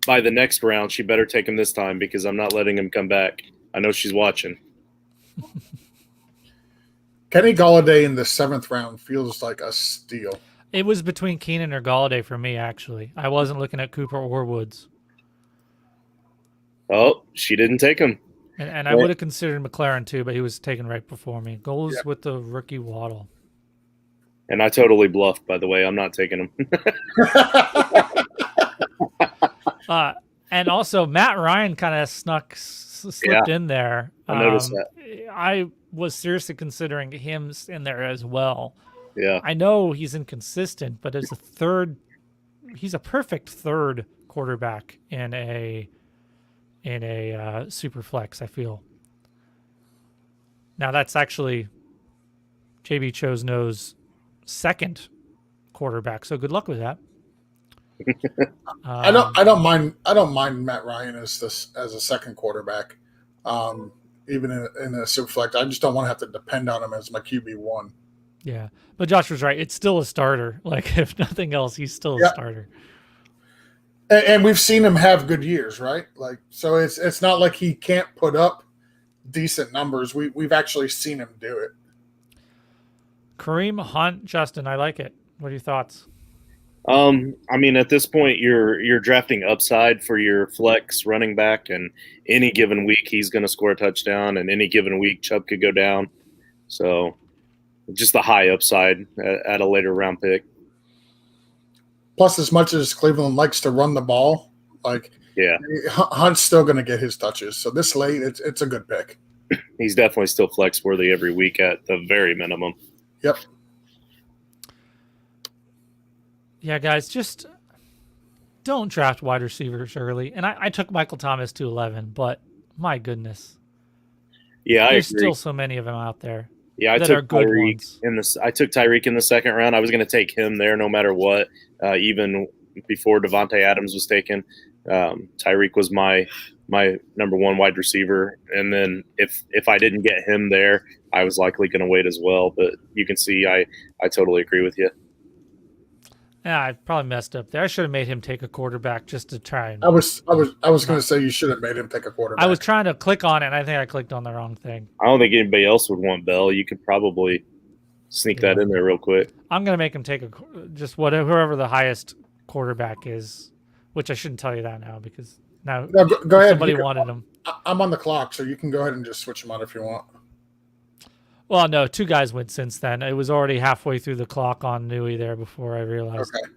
by the next round, she better take him this time, because I'm not letting him come back. I know she's watching. Kenny Golladay in the 7th round feels like a steal. It was between Keenan or Golladay for me, actually. I wasn't looking at Cooper or Woods. Oh, she didn't take him. And I would have considered McLaren too, but he was taken right before me. Goes with the rookie Waddle. And I totally bluffed, by the way. I'm not taking him. And also, Matt Ryan kind of slipped in there. I noticed that. I was seriously considering him in there as well. Yeah. I know he's inconsistent, but as he's a perfect 3rd quarterback in a super flex, I feel. Now that's actually JB Chose No's 2nd quarterback, so good luck with that. I don't mind Matt Ryan as a 2nd quarterback, even in a super flex. I just don't want to have to depend on him as my QB1. Yeah, but Josh was right. It's still a starter. Like, if nothing else, he's still a starter. And we've seen him have good years, right? Like, so it's not like he can't put up decent numbers. We've actually seen him do it. Kareem Hunt, Justin, I like it. What are your thoughts? I mean, at this point, you're drafting upside for your flex running back, and any given week he's going to score a touchdown, and any given week Chubb could go down. So, just the high upside at a later round pick. Plus, as much as Cleveland likes to run the ball, like Yeah, Hunt's still going to get his touches. So this late, it's a good pick. he's definitely still flex worthy every week at the very minimum. Yep. Yeah, guys, just don't draft wide receivers early. And I took Michael Thomas to 11, but my goodness, Yeah, I there's agree. still so many of them out there. Yeah, I that are took good Tyreek ones. in this. I took Tyreek in the second round. I was going to take him there no matter what, even before Devontae Adams was taken. Tyreek was my number one wide receiver, and then if I didn't get him there, I was likely going to wait as well. But you can see, I totally agree with you. Yeah, I probably messed up there. I should have made him take a quarterback just to try and. I was going to say you should have made him take a quarterback. I was trying to click on it, and I think I clicked on the wrong thing. I don't think anybody else would want Bell. You could probably sneak that in there real quick. I'm gonna make him take just whoever the highest quarterback is, which I shouldn't tell you that now because now No, go ahead. somebody wanted him. I'm on the clock, so you can go ahead and just switch them on if you want. Well, no, two guys went since then. It was already halfway through the clock on Newey there before I realized. Okay.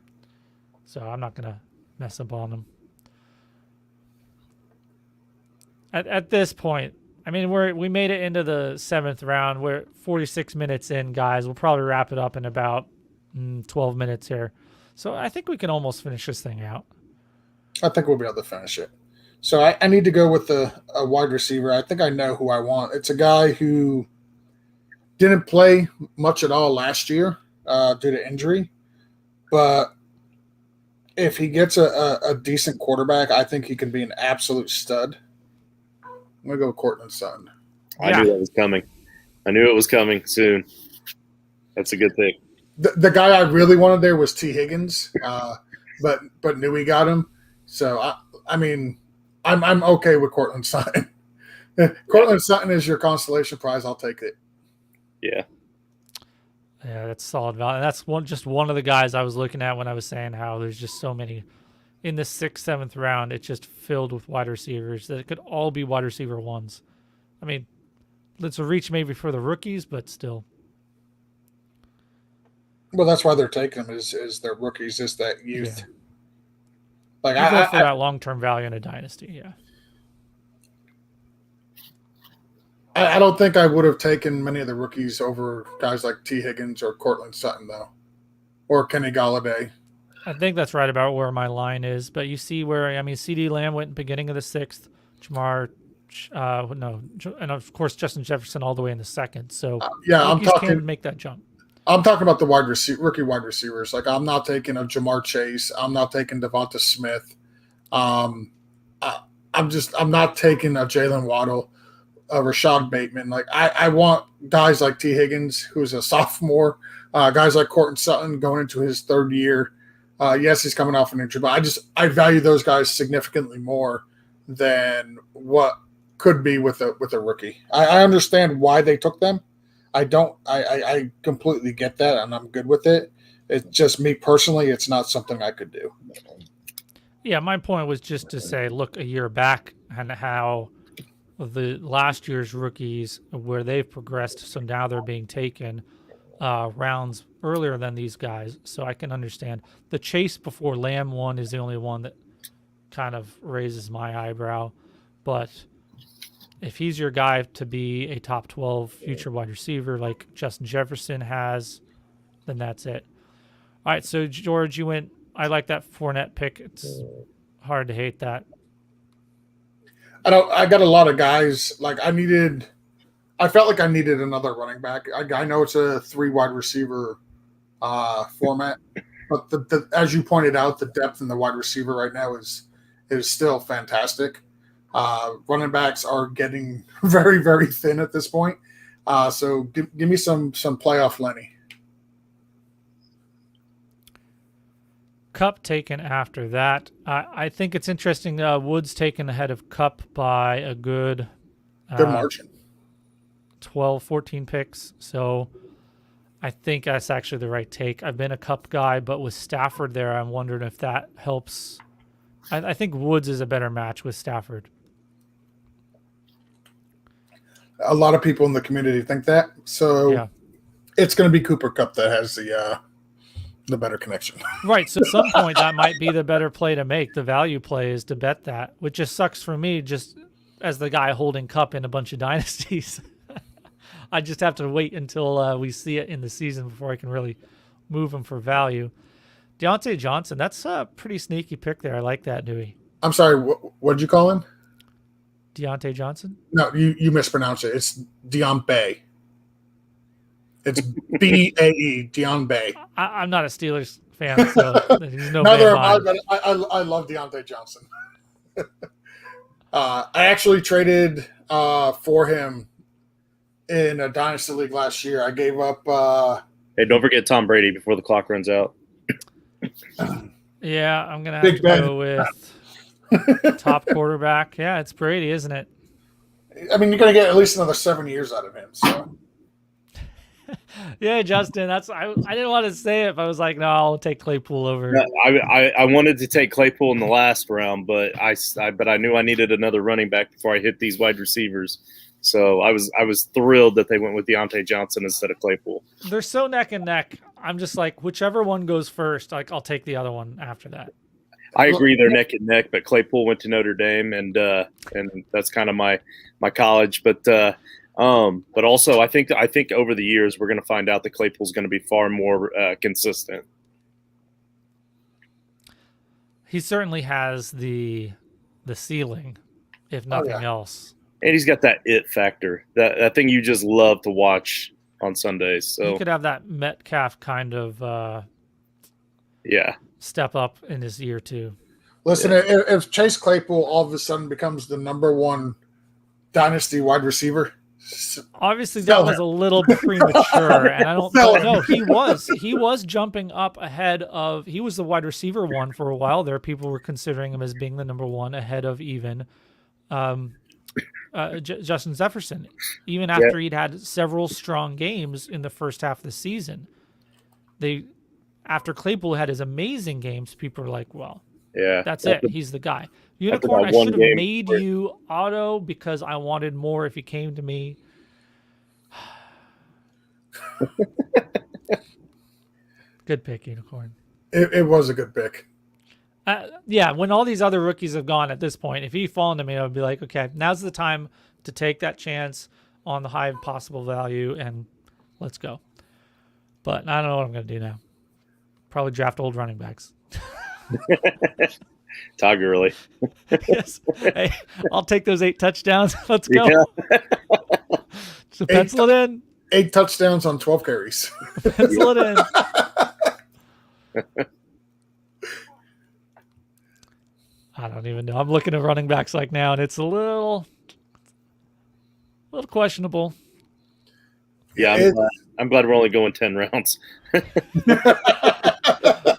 So I'm not gonna mess up on him. At this point, I mean we made it into the 7th round. We're 46 minutes in, guys. We'll probably wrap it up in about 12 minutes here. So I think we can almost finish this thing out. I think we'll be able to finish it. So I need to go with a wide receiver. I think I know who I want. It's a guy who didn't play much at all last year due to injury. But if he gets a decent quarterback, I think he can be an absolute stud. I'm going to go with Cortland Sutton. I knew that was coming. I knew it was coming soon. That's a good thing. The guy I really wanted there was T. Higgins, but Newey got him. So I mean, I'm okay with Cortland Sutton. Cortland Sutton is your consolation prize. I'll take it. Yeah. Yeah, that's solid value. And that's just one of the guys I was looking at when I was saying how there's just so many in the 6th, 7th round. It's just filled with wide receivers that it could all be wide receiver ones. I mean, it's a reach maybe for the rookies, but still. Well, that's why they're taking them is their rookies, is that youth. Yeah. Like I go for that long-term value in a dynasty. Yeah. I don't think I would have taken many of the rookies over guys like T. Higgins or Cortland Sutton, though, or Kenny Galladay. I think that's right about where my line is. But you see where, I mean, CD Lamb went in the beginning of the 6th, Jamar, and of course Justin Jefferson all the way in the 2nd. So I'm talking can make that jump. I'm talking about the rookie wide receivers. Like I'm not taking a Jamar Chase. I'm not taking Devonta Smith. I'm not taking a Jalen Waddle. Rashad Bateman. Like I want guys like T. Higgins, who's a sophomore, guys like Cortland Sutton going into his 3rd year. Yes, he's coming off an injury, but I value those guys significantly more than what could be with a rookie. I understand why they took them. I completely get that, and I'm good with it. It's just me personally, it's not something I could do. Yeah, my point was just to say, look a year back and how the last year's rookies, where they've progressed, so now they're being taken rounds earlier than these guys. So I can understand. The Chase before Lamb one is the only one that kind of raises my eyebrow. But if he's your guy to be a top 12 future wide receiver like Justin Jefferson has, then that's it. All right, so George, you went. I like that Fournette pick. It's hard to hate that. I got a lot of guys. Like I felt like I needed another running back. I know it's a 3 wide receiver format, but the as you pointed out, the depth in the wide receiver right now is still fantastic. Running backs are getting very, very thin at this point. So give me some playoff Lenny. Cup taken after that. I think it's interesting. Woods taken ahead of Cup by a good Good margin. 12, 14 picks. So I think that's actually the right take. I've been a Cup guy, but with Stafford there, I'm wondering if that helps. I think Woods is a better match with Stafford. A lot of people in the community think that. So Yeah. it's going to be Cooper Cup that has the better connection. Right. So at some point, that might be the better play to make. The value play is to bet that, which just sucks for me just as the guy holding Cup in a bunch of dynasties. I just have to wait until we see it in the season before I can really move him for value. Deontay Johnson, that's a pretty sneaky pick there. I like that, Dewey. I'm sorry, what did you call him? Deontay Johnson? No, you mispronounced it. It's Dion Bay. It's B-A-E, Dion Bay. I'm not a Steelers fan, so he's no Neither Bay am I, mine. but I love Deontay Johnson. I actually traded for him in a dynasty league last year. I gave up. Hey, don't forget Tom Brady before the clock runs out. Yeah, I'm going to have Big to Ben. go with top quarterback. Yeah, it's Brady, isn't it? I mean, you're going to get at least another 7 years out of him. So Yeah, Justin, I didn't want to say it, but I was like, no, I'll take Claypool over. I wanted to take Claypool in the last round, but I knew I needed another running back before I hit these wide receivers. So I was thrilled that they went with Deontay Johnson instead of Claypool. They're so neck and neck. I'm just like, whichever one goes first, like I'll take the other one after that. I agree they're neck and neck, but Claypool went to Notre Dame, and that's kind of my college. But also I think over the years we're going to find out that Claypool's going to be far more consistent. He certainly has the ceiling, if nothing else. And he's got that it factor, that thing you just love to watch on Sundays. So He could have that Metcalf kind of yeah. step up in his year too. listen, if Chase Claypool all of a sudden becomes the number one dynasty wide receiver, Obviously, Sell that was him. a little premature, and I don't Sell him. know. He was jumping up ahead of. He was the wide receiver one for a while there. People were considering him as being the number one ahead of even Justin Jefferson, even after he'd had several strong games in the first half of the season. After Claypool had his amazing games, people were like, "Well, Yeah, that's it. He's the guy." After Unicorn, that I one should have game made where- you auto because I wanted more if he came to me. Good pick, Unicorn. it was a good pick. Yeah, when all these other rookies have gone at this point, if he fallen to me, I would be like, okay, now's the time to take that chance on the high possible value and let's go. But I don't know what I'm going to do now. Probably draft old running backs. Todd Gurley. Yes. Hey, I'll take those 8 touchdowns. Let's go. Yeah. So pencil it in. 8 touchdowns on 12 carries. Pencil it in. I don't even know. I'm looking at running backs like now, and it's a little questionable. Yeah, I'm glad we're only going 10 rounds.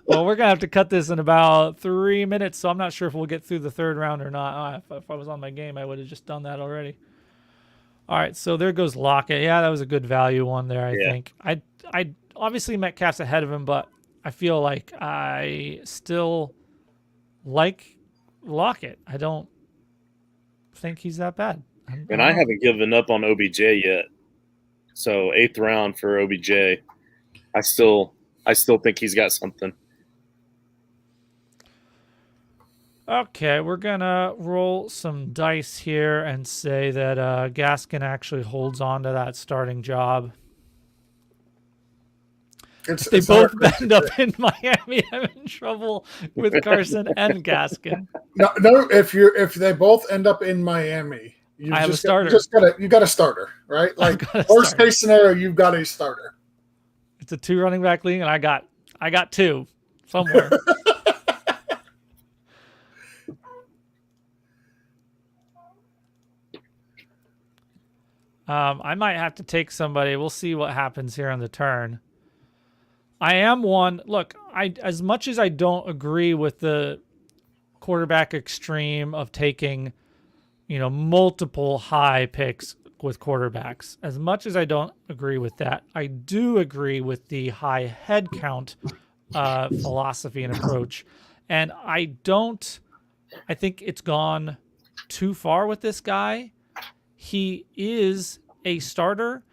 Well, we're gonna have to cut this in about 3 minutes, so I'm not sure if we'll get through the third round or not. If I was on my game, I would have just done that already. All right, so there goes Lockett. Yeah, that was a good value one there. I think I obviously Metcalf's ahead of him, but I feel like I still like Lockett. I don't think he's that bad. And I haven't given up on OBJ yet. So 8th round for OBJ. I still think he's got something. Okay, we're gonna roll some dice here and say that Gaskin actually holds on to that starting job. They both end up in Miami. I'm in trouble with Carson and Gaskin. No, if they both end up in Miami, I have a starter. You got a starter, right? Like got a worst starter. case scenario, you've got a starter. It's a 2 running back league, and I got 2 somewhere. I might have to take somebody. We'll see what happens here on the turn. I am one. Look, as much as I don't agree with the quarterback extreme of taking, multiple high picks, stick with quarterbacks. As much as I don't agree with that, I do agree with the high head count philosophy and approach. And I think it's gone too far with this guy. He is a starter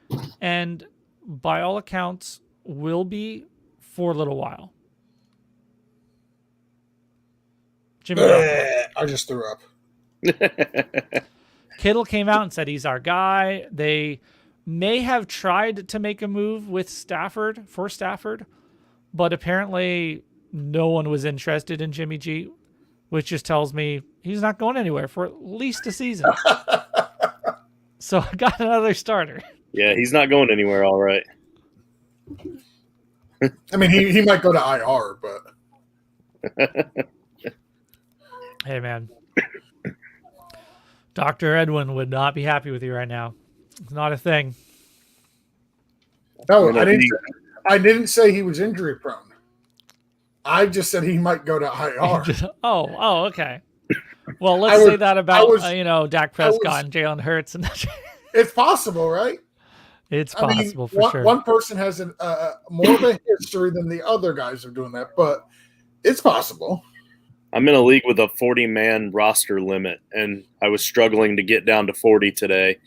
and by all accounts will be for a little while. Jimmy I just threw up. Kittle came out and said he's our guy. They may have tried to make a move with Stafford, but apparently no one was interested in Jimmy G, which just tells me he's not going anywhere for at least a season. So I got another starter. Yeah, he's not going anywhere, all right. I mean, he might go to IR, but Hey, man. Dr. Edwin would not be happy with you right now. It's not a thing. no, I didn't say he was injury prone. I just said he might go to IR. Oh, okay. Well, let's say that about Dak Prescott and Jalen Hurts, and It's possible, right? It's I mean, possible for sure. One person has more of a history than the other guys are doing that, but it's possible. I'm in a league with a 40-man roster limit, and I was struggling to get down to 40 today.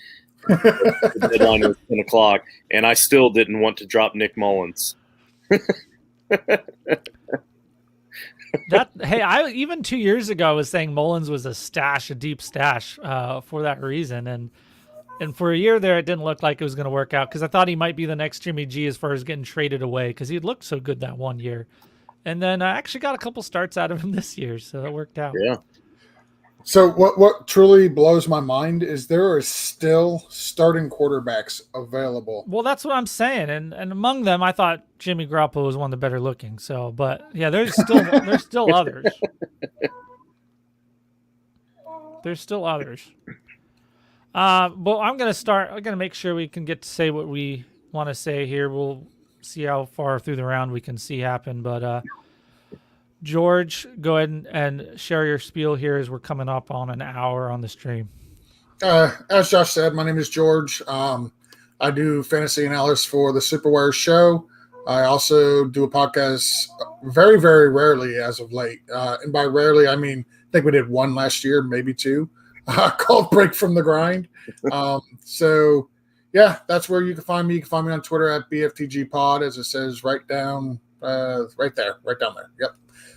The deadline was 10 o'clock, and I still didn't want to drop Nick Mullins. Even 2 years ago I was saying Mullins was a deep stash for that reason, and for a year there it didn't look like it was going to work out because I thought he might be the next Jimmy G as far as getting traded away because he looked so good that 1 year, and then I actually got a couple starts out of him this year, so that worked out. Yeah. So what truly blows my mind is there are still starting quarterbacks available. Well, that's what I'm saying, and among them, I thought Jimmy Garoppolo was one of the better looking. So, but yeah, there's still others. There's still others. But I'm gonna make sure we can get to say what we want to say here. We'll see how far through the round we can see happen, but. George, go ahead and share your spiel here as we're coming up on an hour on the stream. As Josh said, my name is George. I do fantasy analysis for the Superwire show. I also do a podcast very, very rarely as of late. And by rarely, I mean, I think we did one last year, maybe two, called Break from the Grind. So, yeah, that's where you can find me. You can find me on Twitter at BFTGPod, as it says right down there. Yep.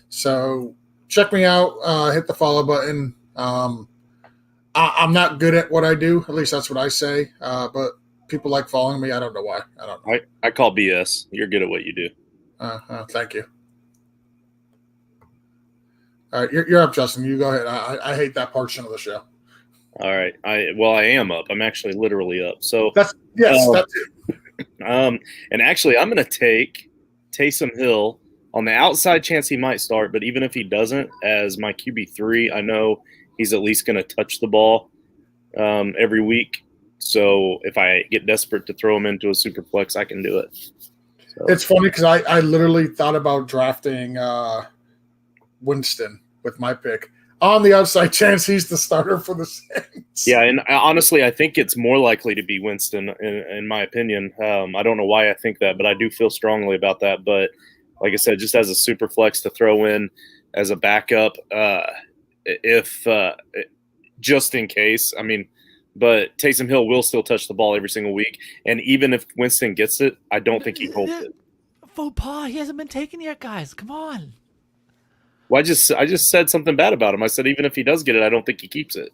So check me out. Hit the follow button. I'm not good at what I do. At least that's what I say. But people like following me. I don't know why. I don't know. I call BS. You're good at what you do. Thank you. All right, you're up, Justin. You go ahead. I hate that portion of the show. All right. I am up. I'm actually literally up. So that's it. And actually, I'm going to take Taysom Hill on the outside chance he might start, but even if he doesn't, as my QB3, I know he's at least going to touch the ball every week. So if I get desperate to throw him into a super flex, I can do it. So. It's funny because I literally thought about drafting Winston with my pick on the outside chance he's the starter for the Saints. Yeah, and honestly, I think it's more likely to be Winston, in my opinion. I don't know why I think that, but I do feel strongly about that. But like I said, just as a super flex to throw in as a backup, if just in case. I mean, but Taysom Hill will still touch the ball every single week, and even if Winston gets it, I don't think he holds it. Faux pas. He hasn't been taken yet, guys. Come on. Well, I just said something bad about him. I said even if he does get it, I don't think he keeps it.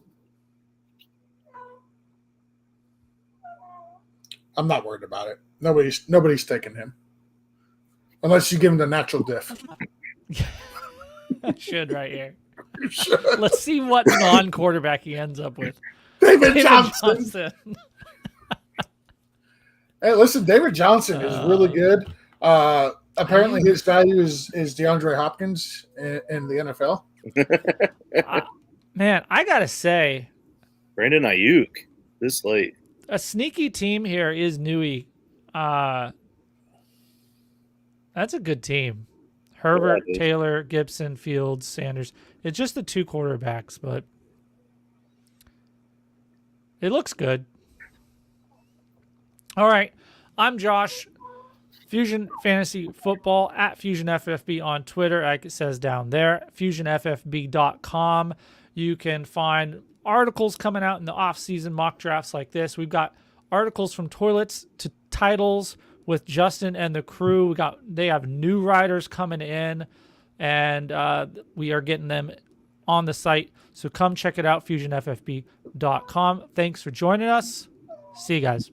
I'm not worried about it. Nobody's taking him. Unless you give him the natural diff. I should right here. Let's see what non-quarterback he ends up with. David Johnson. Hey, listen, David Johnson is really good. Apparently his value is DeAndre Hopkins in the NFL. Man, I got to say. Brandon Ayuk, this late. A sneaky team here is Nui. That's a good team. Herbert, Taylor, Gibson, Fields, Sanders. It's just the two quarterbacks, but it looks good. All right. I'm Josh. Fusion Fantasy Football at FusionFFB on Twitter, like it says down there. FusionFFB.com. You can find articles coming out in the off-season mock drafts like this. We've got articles from toilets to titles with Justin and the crew. They have new writers coming in, and we are getting them on the site. So come check it out, FusionFFB.com. Thanks for joining us. See you guys.